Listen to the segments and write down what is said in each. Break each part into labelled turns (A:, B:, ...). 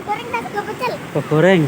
A: goreng nasi pecel.
B: Goreng.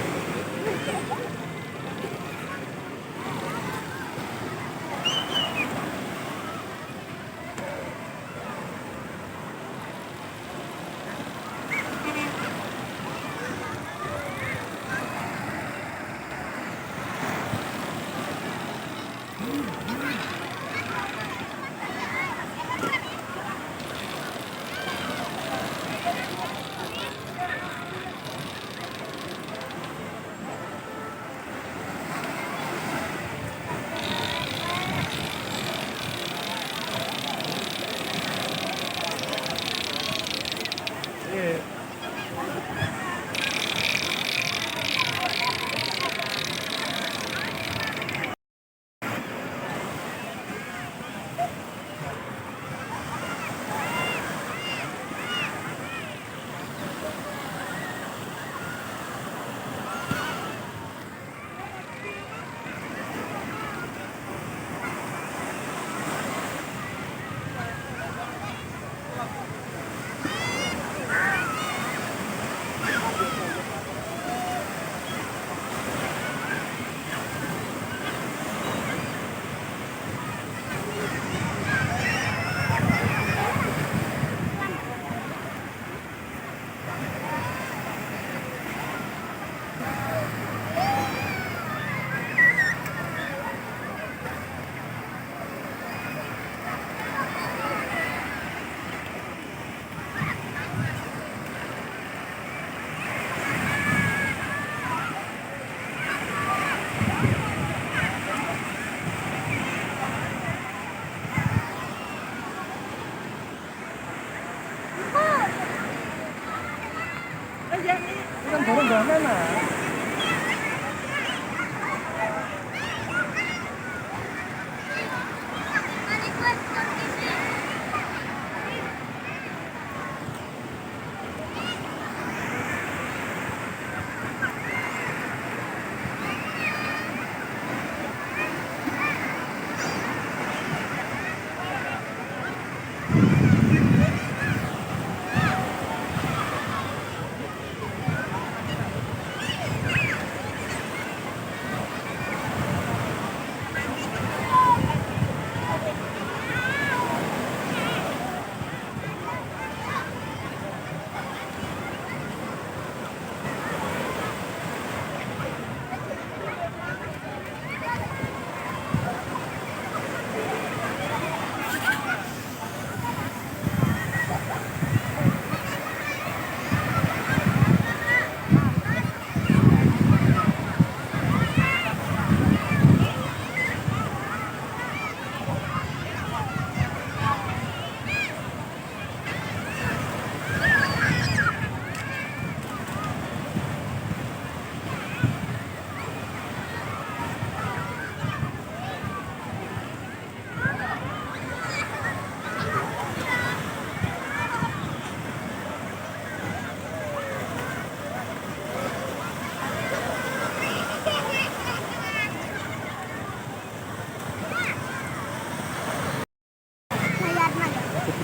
C: Kan baru nggak mana?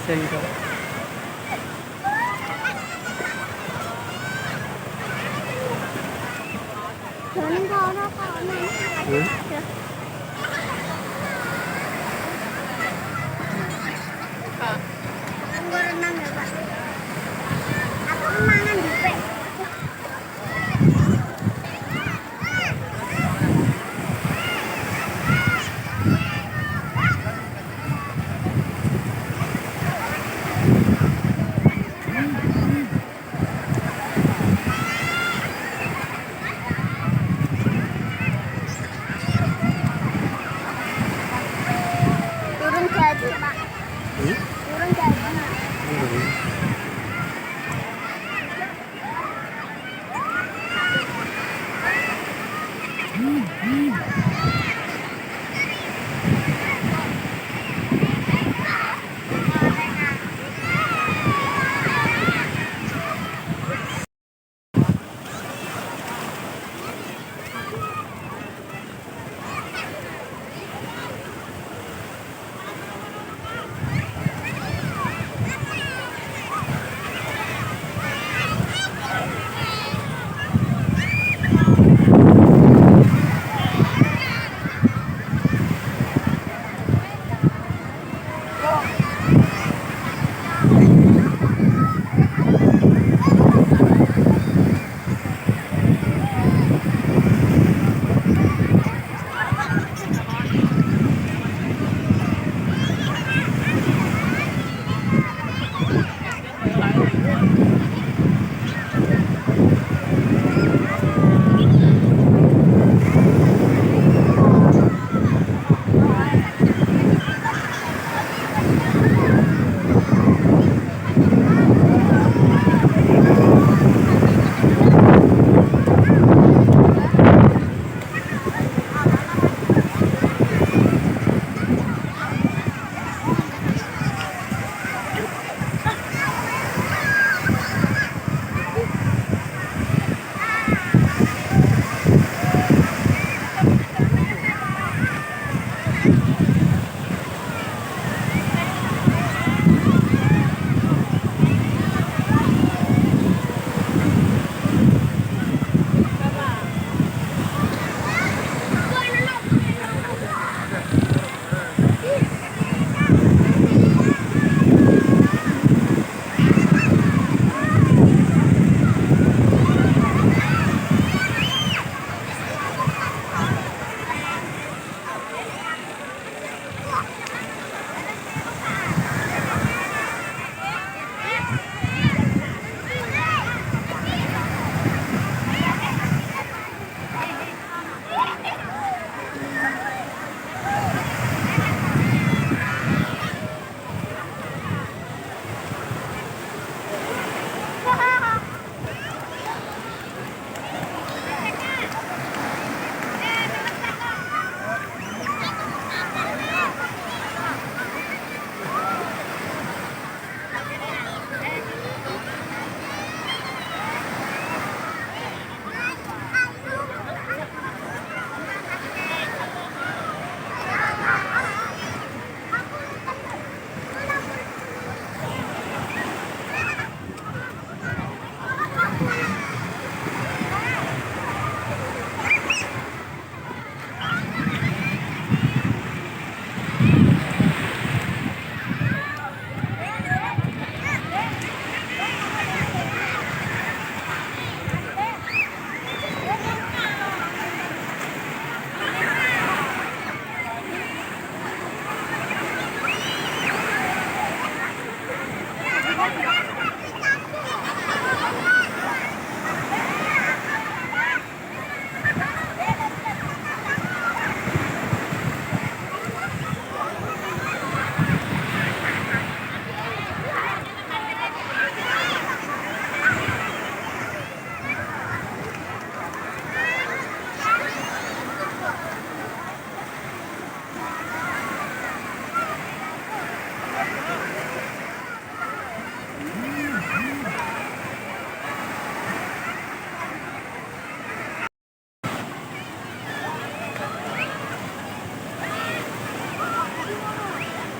B: Sensor.
A: Jangan kau renang ya Pak. Aku mangan juga. Turun gaji Pak. Turun gaji.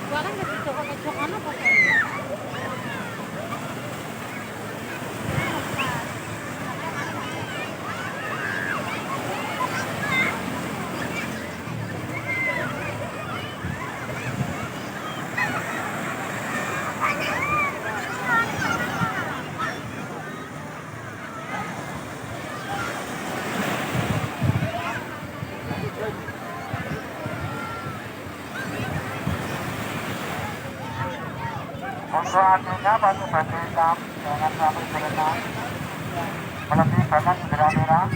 B: Gua kan masih cokok-cokok ano pokoknya.
C: Untuk artinya bagi-bagi hitam, jangan sampai berenang, melebihi batas bendera merah.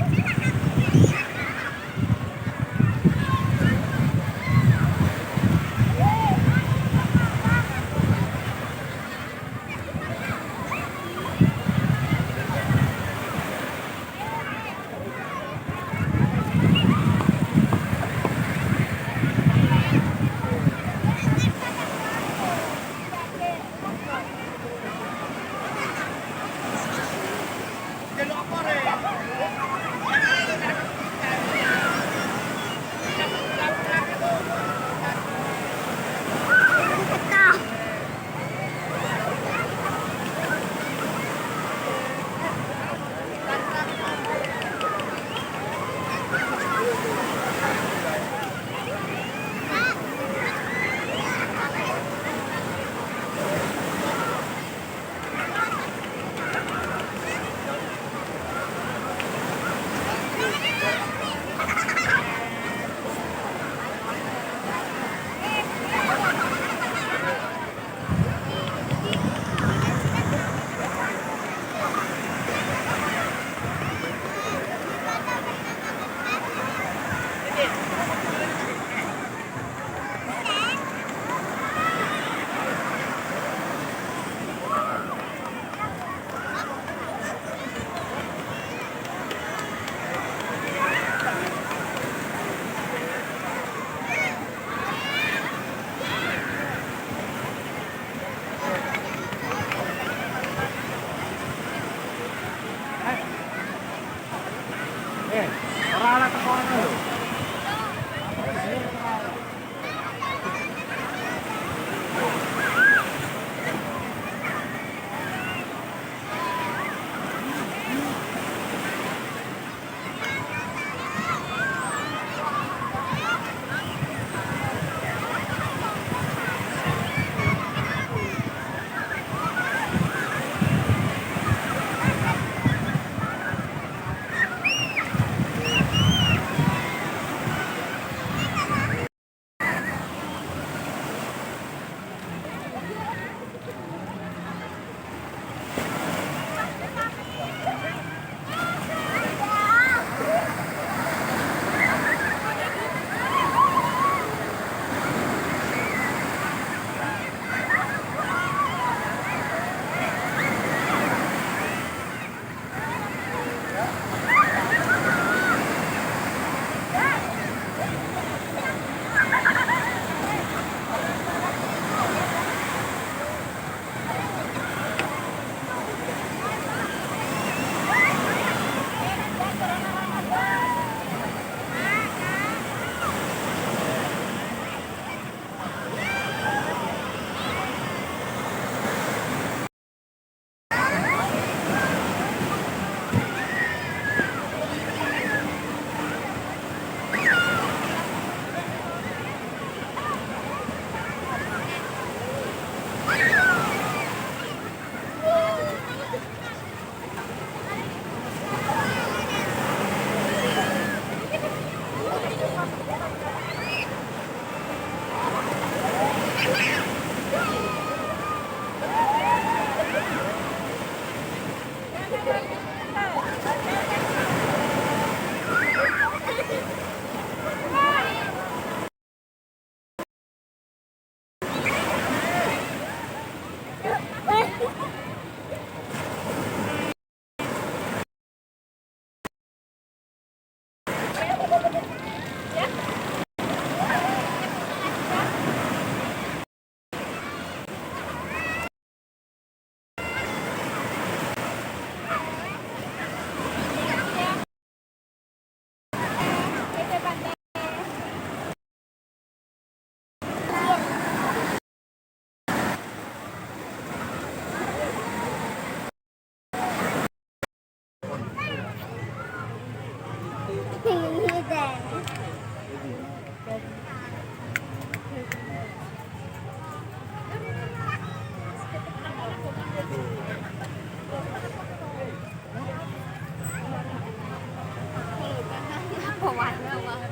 A: Bawahnya wah.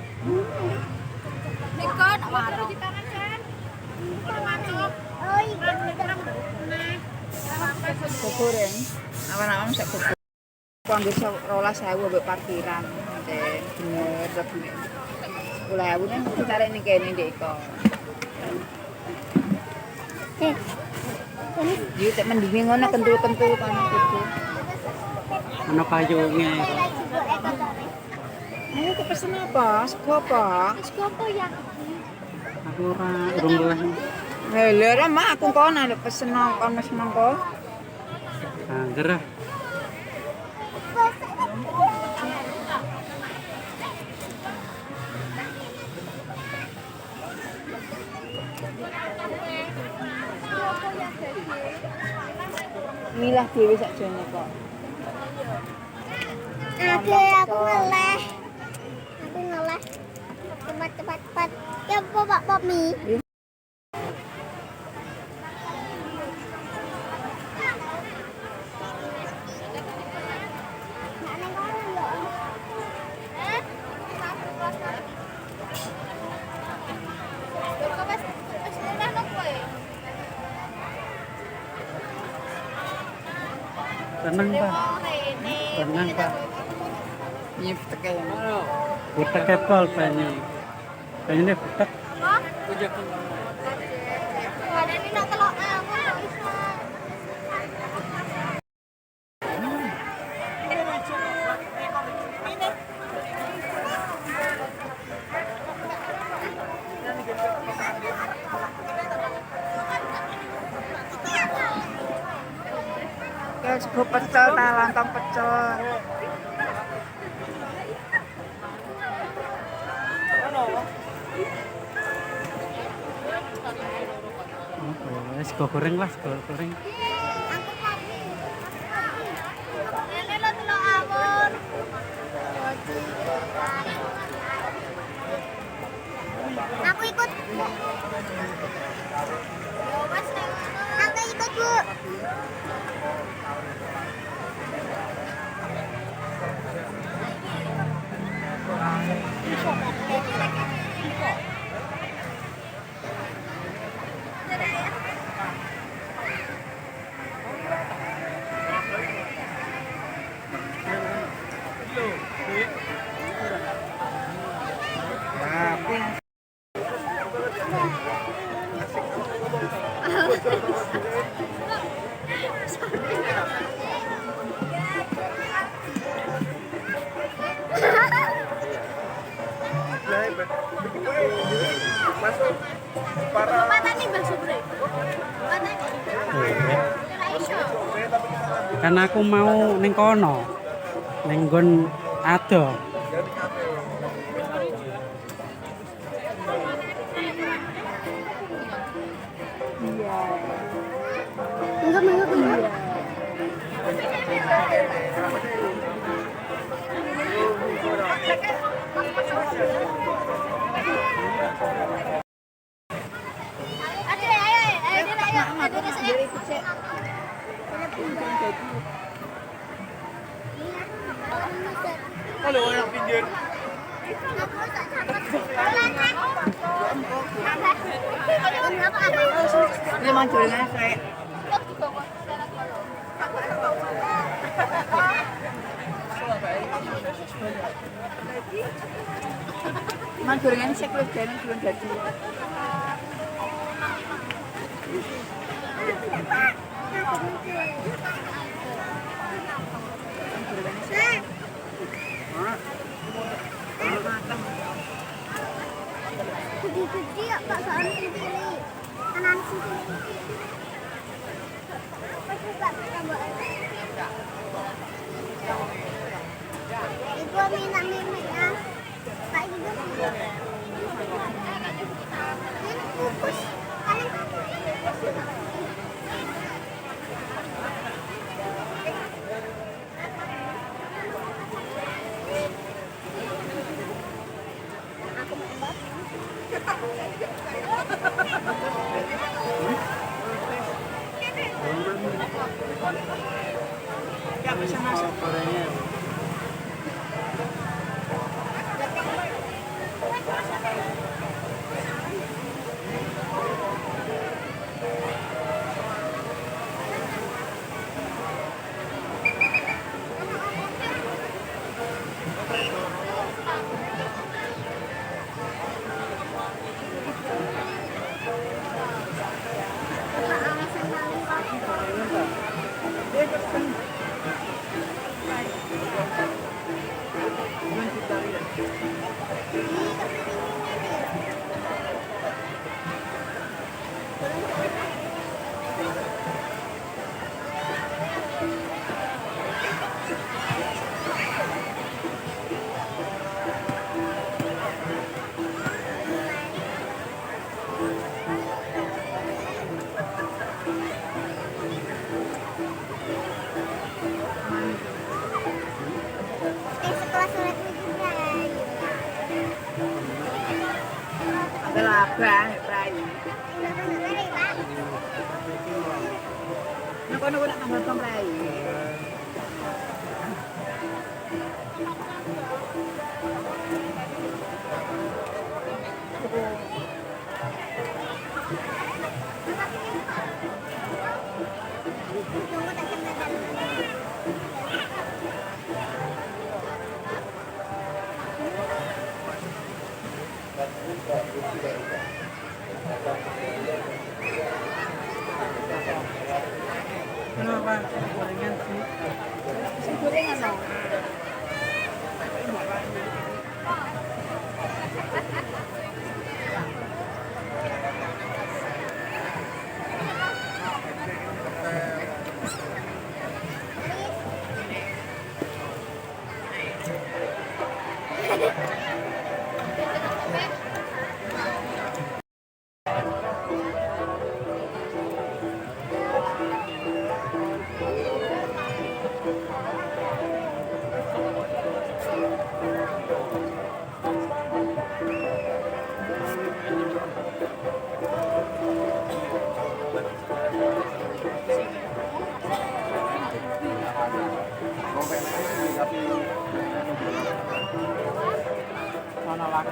A: Niko nak warung. Oh iya.
D: Goreng. Awan-awan sak goreng. Panggo 12.000 mbek parkiran. Nek bener regane. 10.000 nang ditarik ning kene ndek iko. Yuk tak mendingan ngono kentul-kentul panas itu.
E: Ana kayunya.
D: Ayo kok pesen apa? Sego apa?
A: Sego apa ya?
E: Aku urung leh.
D: Lha ora mak aku kono nek pesen kono semangko.
E: Angger.
D: Milah dhewe sakjane kok.
A: Aku ngeleh. Aku ngeleh. Cepat. Ya Pak mie.
E: Tenang, Pak. Tenang, Pak.
D: Ini teke.
E: Butek kepol banyu. Banyune butek.
A: Ada ini nak telok aku bisa.
D: Ya sego pecel ta lontong pecel.
E: Sego goreng lah, sego goreng.
A: Ini lo telok awon. Aku ikut. Aku ikut, Bu. Matane Mbah Supri. Matane.
E: Kan aku mau ning kono. Ning nggon ado.
A: Enggak. Kalau yang pinggir.
D: Ini mang gorengan saya. Mang gorengan saya kuwi jane belum jadi.
A: Gede-gede ya Pak soal pilih. Kanan sini. Ibu minta mimiknya. Pak itu. Ini kukus.
D: Ya bisa masuk.
E: Gorengnya.
A: Setelah sholat juga.
D: Ada labang, perayu.
A: Mari, Pak.
D: Nopo-nopo nak tambah perayu.
A: Tunggu tak sampai.
E: Kenapa? Gorengan sih.
D: Gorengan no.
E: Mana lagi?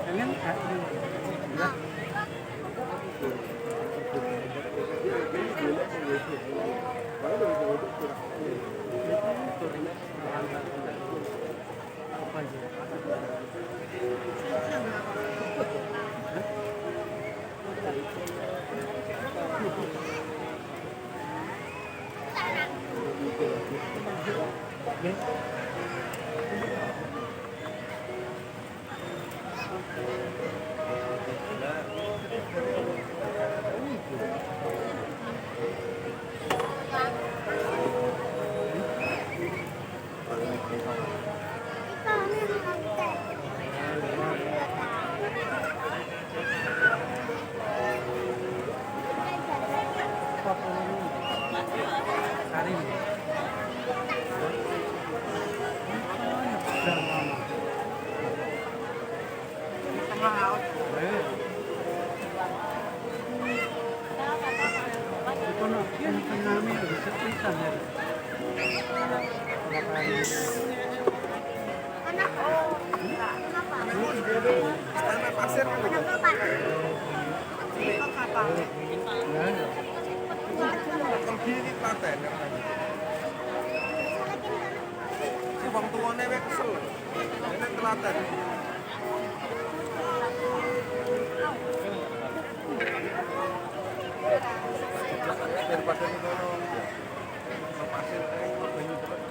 E: Kalian
C: Gini telaten. Si wong tuane wis kesel. Ini telaten. Daripada di kono pasir banyu terus.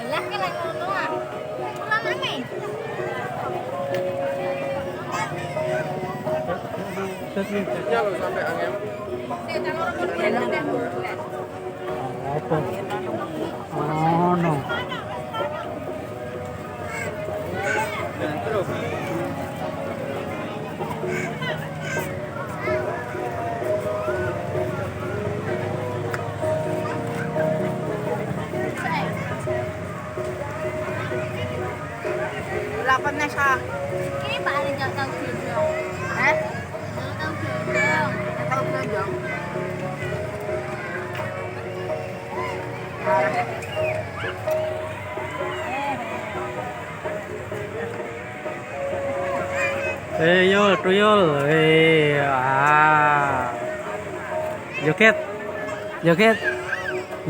A: Lah kan lagi ngono ah. Pulang ame.
C: Ya lo sampai angin.
E: Apa? Oh no.
C: Dan terus
D: Delapan nesa.
A: Ini Pak ada jauh tahu gendong. Jauh tahu gendong.
D: Tahu gendong.
E: Yul, tuyul. Ah. Joget. Joget.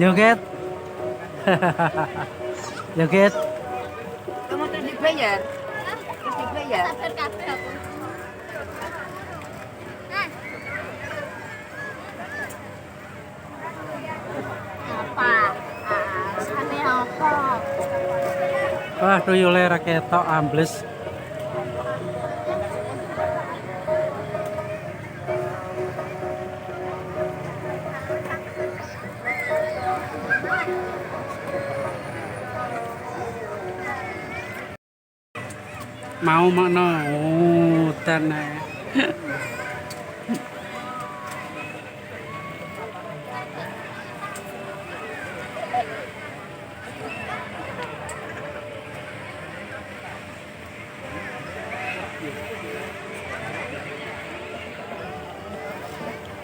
E: Joget. Joget.
D: Kamu terus dibayar? Terus dibayar?
A: Sabar kabeh aku. Nah. Apa? Sane apa?
E: Wah, tuyule ra ketok ambles. Mau makno udan ae.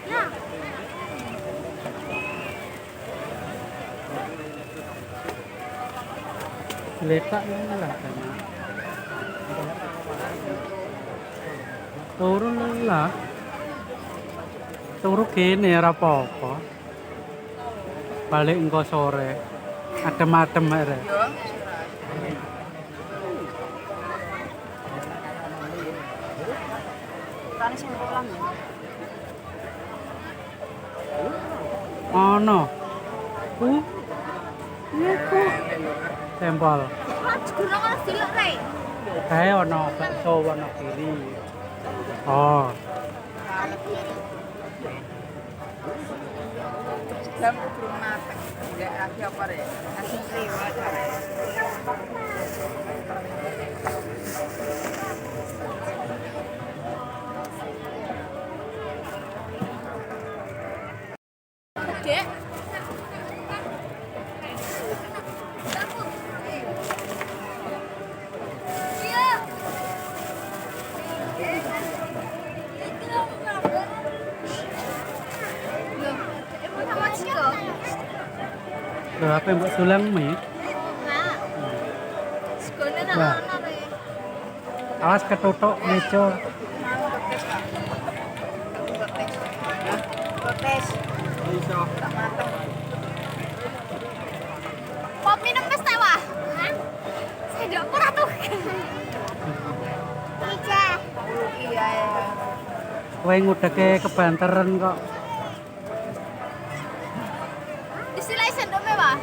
A: Ya.
E: Letak ngene lah kan. Turun lah. Turu kene ora apa-apa. Balik engko sore. Adem-adem ae.
D: Yo. Tani sing pulang ya.
E: Ono. Iya kok. Tempel.
A: Mas gunung ana siluk re.
E: Kae ono bakso ono kiri. Oh,
A: Kali kiri.
D: Jam belum makan. Enggak lagi apa ya? Nasi lewat.
A: Dek. Iya. Sama Ciko.
E: lho apa mbok sulang mie?
A: Nah. Sekone tak
E: Nah.
A: ana re.
E: Awas ketutuk meja.
D: Protes.
C: iso.
D: Tak mateng.
A: Pop minum wis ta wah? Hah? Sendok ora tuh. Ija.
D: Iya ya.
E: Kowe ngudeke kebanteran kok.
A: Istilah sendoknya wah.